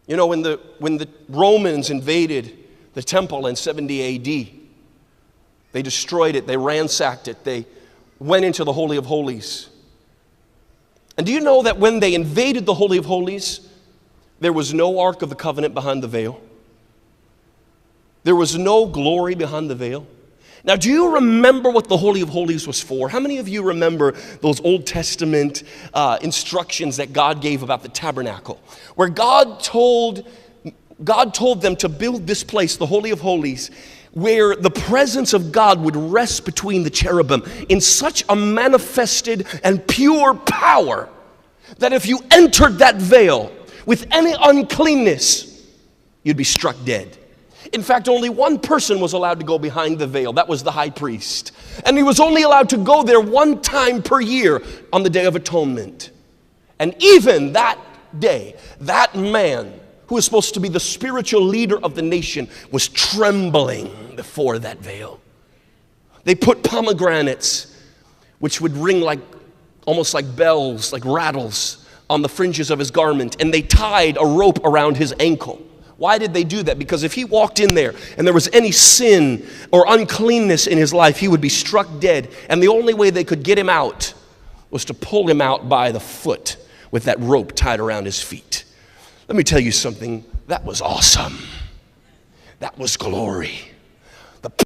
You know, when the Romans invaded the temple in 70 AD, they destroyed it, they ransacked it, they went into the Holy of Holies. And do you know that when they invaded the Holy of Holies, there was no Ark of the Covenant behind the veil? There was no glory behind the veil. Now, do you remember what the Holy of Holies was for? How many of you remember those Old Testament instructions that God gave about the tabernacle? Where God told them to build this place, the Holy of Holies, where the presence of God would rest between the cherubim in such a manifested and pure power that if you entered that veil with any uncleanness, you'd be struck dead. In fact, only one person was allowed to go behind the veil. That was the high priest. And he was only allowed to go there one time per year on the Day of Atonement. And even that day, that man who was supposed to be the spiritual leader of the nation was trembling before that veil. They put pomegranates, which would ring almost like bells, like rattles, on the fringes of his garment, and they tied a rope around his ankle. Why did they do that? Because if he walked in there and there was any sin or uncleanness in his life, he would be struck dead. And the only way they could get him out was to pull him out by the foot with that rope tied around his feet. Let me tell you something. That was awesome. That was glory.